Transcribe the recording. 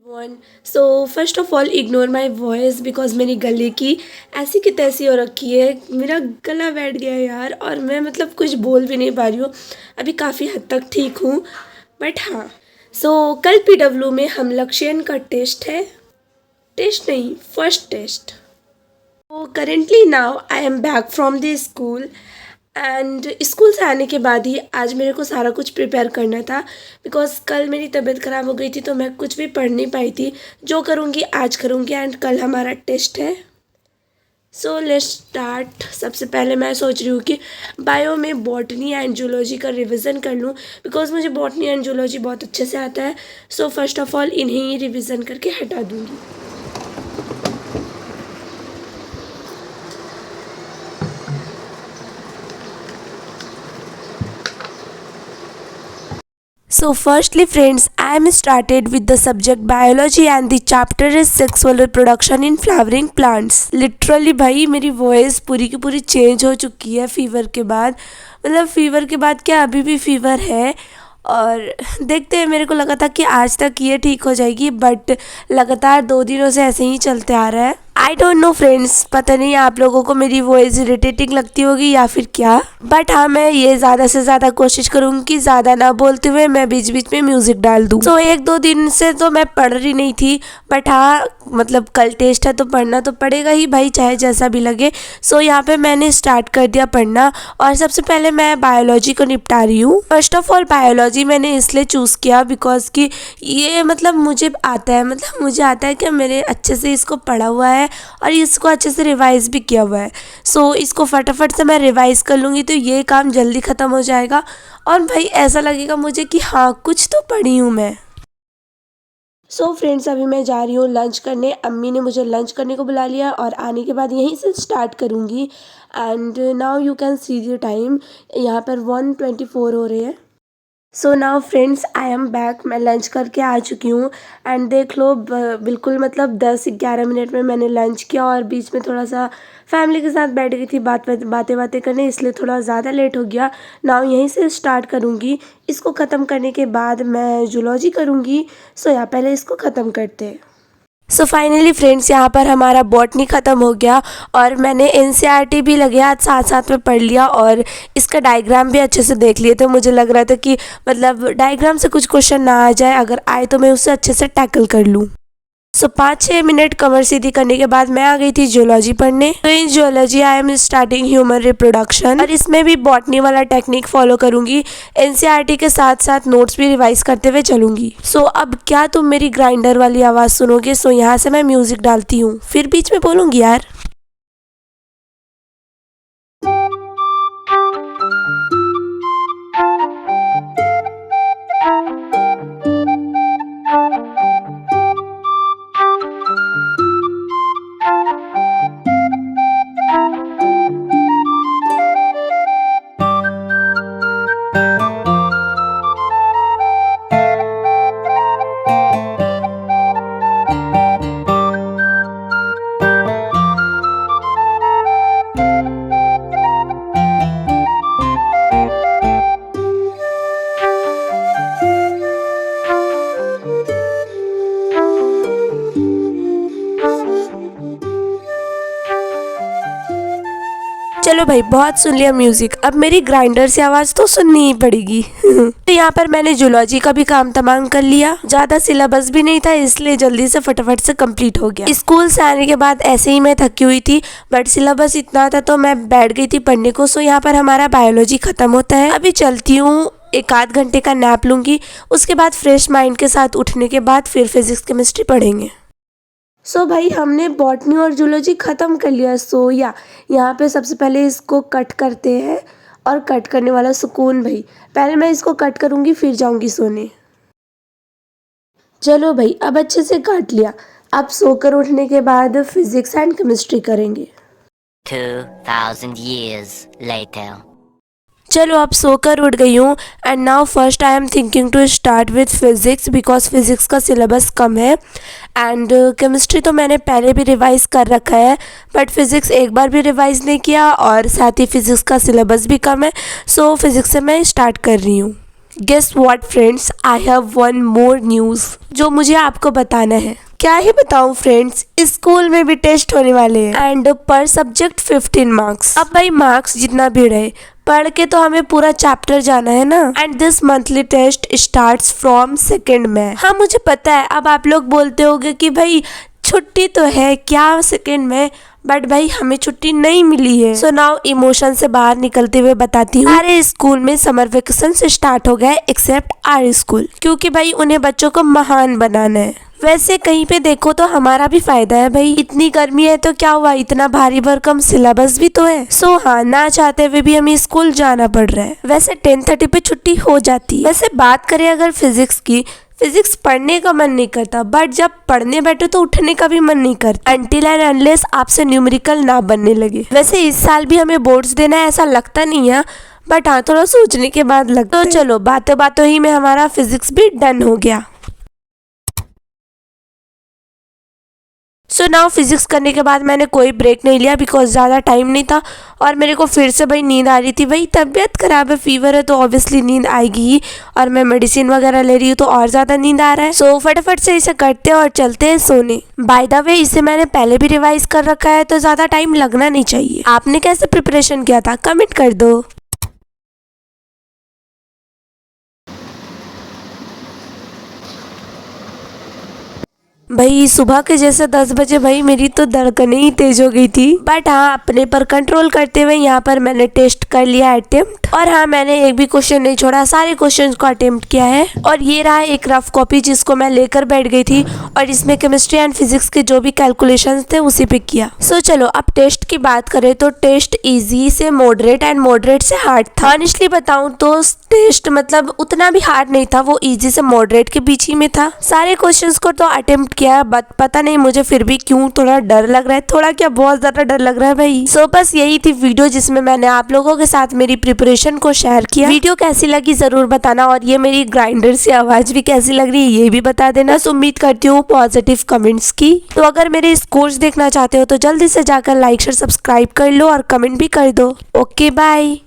One so first of all ignore my voice because मेरी गले की ऐसी की तैसी हो रखी है। मेरा गला बैठ गया है यार, और मैं मतलब कुछ बोल भी नहीं पा रही हूँ। अभी काफ़ी हद तक ठीक हूँ, बट हाँ। कल पीडब्ल्यू में हम लक्ष्यन का टेस्ट है। टेस्ट नहीं, first test. Currently now I am back from the school and school से आने के बाद ही आज मेरे को सारा कुछ प्रिपेयर करना था, बिकॉज कल मेरी तबीयत ख़राब हो गई थी तो मैं कुछ भी पढ़ नहीं पाई थी। जो करूँगी आज करूँगी एंड कल हमारा टेस्ट है। So let's start. सबसे पहले मैं सोच रही हूँ कि बायो में बॉटनी एंड जूलॉजी का रिवीजन कर लूँ, बिकॉज मुझे बॉटनी एंड जूलॉजी बहुत अच्छे से आता है। सो फर्स्ट ऑफ ऑल इन्हें ही रिवीजन करके हटा दूँगी। So firstly friends, I am started with the subject biology and the chapter is sexual reproduction in flowering plants. Literally भाई मेरी वॉइस पूरी की पूरी चेंज हो चुकी है फीवर के बाद। मतलब फीवर के बाद क्या, अभी भी फीवर है। और देखते हैं, मेरे को लगा था कि आज तक ये ठीक हो जाएगी, बट लगातार 2 दिनों से ऐसे ही चलते आ रहा है। आई डोंट नो फ्रेंड्स, पता नहीं आप लोगों को मेरी वॉइस इरिटेटिंग लगती होगी या फिर क्या, बट हाँ मैं ये ज़्यादा से ज़्यादा कोशिश करूँगी कि ज़्यादा ना बोलते हुए मैं बीच बीच में म्यूज़िक डाल दूँ। 1-2 दिन से तो मैं पढ़ रही नहीं थी, बट हाँ मतलब कल टेस्ट है तो पढ़ना तो पड़ेगा ही भाई, चाहे जैसा भी लगे। यहाँ पे मैंने स्टार्ट कर दिया पढ़ना, और सबसे पहले मैं बायोलॉजी को निपटा रही हूँ। फर्स्ट ऑफ ऑल बायोलॉजी मैंने इसलिए चूज़ किया बिकॉज कि ये मतलब मुझे आता है, मतलब मुझे आता है कि मेरे अच्छे से इसको पढ़ा हुआ है और इसको अच्छे से रिवाइज भी किया हुआ है। इसको फटाफट से मैं रिवाइज कर लूँगी तो ये काम जल्दी ख़त्म हो जाएगा, और भाई ऐसा लगेगा मुझे कि हाँ कुछ तो पढ़ी हूँ मैं। फ्रेंड्स, अभी मैं जा रही हूँ लंच करने। अम्मी ने मुझे लंच करने को बुला लिया और आने के बाद यहीं से स्टार्ट करूँगी। And now you can see the time, यहाँ पर 1:24 हो रहे हैं। Now friends, I am back. मैं लंच करके आ चुकी हूँ एंड देख लो बिल्कुल मतलब 10-11 मिनट में मैंने लंच किया, और बीच में थोड़ा सा फैमिली के साथ बैठ गई थी बातें करने, इसलिए थोड़ा ज़्यादा लेट हो गया। नाउ यहीं से स्टार्ट करूँगी। इसको ख़त्म करने के बाद मैं जूलॉजी करूँगी। या पहले इसको ख़त्म करते हैं। फाइनली फ्रेंड्स, यहाँ पर हमारा बॉटनी ख़त्म हो गया और मैंने एनसीईआरटी भी लगे हाथ साथ साथ में पढ़ लिया, और इसका डायग्राम भी अच्छे से देख लिए थे। मुझे लग रहा था कि मतलब डायग्राम से कुछ क्वेश्चन ना आ जाए, अगर आए तो मैं उसे अच्छे से टैकल कर लूँ। 5-6 मिनट कमर सीधी करने के बाद मैं आ गई थी जूलॉजी पढ़ने। In zoology I am starting human reproduction, और इसमें भी बॉटनी वाला टेक्निक फॉलो करूंगी। एनसीईआरटी के साथ साथ नोट्स भी रिवाइज करते हुए चलूंगी। अब क्या तुम मेरी ग्राइंडर वाली आवाज़ सुनोगे? यहाँ से मैं म्यूजिक डालती हूँ, फिर बीच में बोलूँगी यार। चलो भाई, बहुत सुन लिया म्यूजिक, अब मेरी ग्राइंडर से आवाज तो सुननी ही पड़ेगी। तो यहाँ पर मैंने जूलॉजी का भी काम तमाम कर लिया। ज्यादा सिलेबस भी नहीं था, इसलिए जल्दी से फटाफट से कंप्लीट हो गया। स्कूल से आने के बाद ऐसे ही मैं थकी हुई थी, बट सिलेबस इतना था तो मैं बैठ गई थी पढ़ने को। यहाँ पर हमारा बायोलॉजी खत्म होता है। अभी चलती हूँ, 1-8 घंटे का नैप लूंगी, उसके बाद फ्रेश माइंड के साथ उठने के बाद फिर फिजिक्स केमिस्ट्री पढ़ेंगे। भाई हमने बॉटनी और जूलॉजी ख़त्म कर लिया। यहाँ पे सबसे पहले इसको कट करते हैं, और कट करने वाला सुकून भाई। पहले मैं इसको कट करूँगी फिर जाऊँगी सोने। चलो भाई, अब अच्छे से काट लिया। अब सोकर उठने के बाद फिजिक्स एंड केमिस्ट्री करेंगे। 2000 years later. चलो अब सोकर उठ गई हूँ, and now first I am thinking to start with physics because physics का सिलेबस कम है, एंड केमिस्ट्री तो मैंने पहले भी रिवाइज़ कर रखा है, बट फिज़िक्स एक बार भी रिवाइज़ नहीं किया, और साथ ही फिज़िक्स का सिलेबस भी कम है। फिज़िक्स से मैं स्टार्ट कर रही हूँ। Guess what friends, I have one more news जो मुझे आपको बताना है। क्या ही बताऊं फ्रेंड्स, स्कूल में भी टेस्ट होने वाले हैं एंड पर सब्जेक्ट 15 मार्क्स। अब भाई मार्क्स जितना भी रहे, पढ़ के तो हमें पूरा चैप्टर जाना है ना। And this monthly test starts from 2 May. हाँ मुझे पता है, अब आप लोग बोलते होगे कि भाई छुट्टी तो है क्या 2 मई, बट भाई हमें छुट्टी नहीं मिली है। सो नाउ इमोशन से बाहर निकलते हुए बताती हूँ, सारे स्कूल में समर वेकेशन से स्टार्ट हो गया एक्सेप्ट आवर स्कूल, क्योंकि भाई उन्हें बच्चों को महान बनाना है। वैसे कहीं पे देखो तो हमारा भी फायदा है भाई, इतनी गर्मी है तो क्या हुआ, इतना भारी भरकम सिलेबस भी तो है। सो हाँ, ना चाहते हुए भी हमें स्कूल जाना पड़ रहा है। वैसे 10:30 पे छुट्टी हो जाती है। वैसे बात करें अगर फिजिक्स की, फिजिक्स पढ़ने का मन नहीं करता, बट जब पढ़ने बैठो तो उठने का भी मन नहीं करता अनटिल एंड अनलेस आपसे न्यूमेरिकल ना बनने लगे। वैसे इस साल भी हमें बोर्ड्स देना है ऐसा लगता नहीं है, बट हाँ थोड़ा सोचने के बाद लगता। तो चलो बातों बातों ही में हमारा फिजिक्स भी डन हो गया। सो नाउ फिजिक्स करने के बाद मैंने कोई ब्रेक नहीं लिया बिकॉज ज़्यादा टाइम नहीं था और मेरे को फिर से भाई नींद आ रही थी। भाई तबीयत खराब है, फीवर है, तो ऑब्वियसली नींद आएगी ही, और मैं मेडिसिन वगैरह ले रही हूँ तो और ज़्यादा नींद आ रहा है। सो फटाफट से इसे करते हैं और चलते हैं सोने। बाय द वे इसे मैंने पहले भी रिवाइज कर रखा है तो ज़्यादा टाइम लगना नहीं चाहिए। आपने कैसे प्रिपरेशन किया था कमेंट कर दो। भाई सुबह के जैसे 10 बजे भाई मेरी तो धड़कनें ही तेज हो गई थी, बट हाँ अपने पर कंट्रोल करते हुए यहाँ पर मैंने टेस्ट कर लिया अटेम्प्ट। और हाँ मैंने एक भी क्वेश्चन नहीं छोड़ा, सारे क्वेश्चंस को अटेम्प्ट किया है। और ये रहा एक रफ कॉपी जिसको मैं लेकर बैठ गई थी और इसमें केमिस्ट्री एंड फिजिक्स के जो भी कैलकुलेशंस थे उसी पे किया। सो चलो अब टेस्ट की बात करें तो टेस्ट इजी से मॉडरेट एंड मॉडरेट से हार्ड था। ऑनेस्टली बताऊं तो टेस्ट मतलब उतना भी हार्ड नहीं था, वो इजी से मॉडरेट के बीच ही में था। सारे क्वेश्चंस को तो अटेम्प्ट किया, बट पता नहीं मुझे फिर भी क्यों थोड़ा डर लग रहा है, थोड़ा क्या बहुत ज्यादा डर लग रहा है भाई। सो बस यही थी वीडियो जिसमें मैंने आप लोगों के साथ मेरी प्रिपरेशन को शेयर किया। वीडियो कैसी लगी जरूर बताना, और ये मेरी ग्राइंडर से आवाज भी कैसी लग रही है ये भी बता देना। उम्मीद करती हूँ पॉजिटिव कमेंट्स की। तो अगर मेरे इस कोर्स देखना चाहते हो तो जल्दी से जाकर लाइक शेयर सब्सक्राइब कर लो और कमेंट भी कर दो। Okay bye.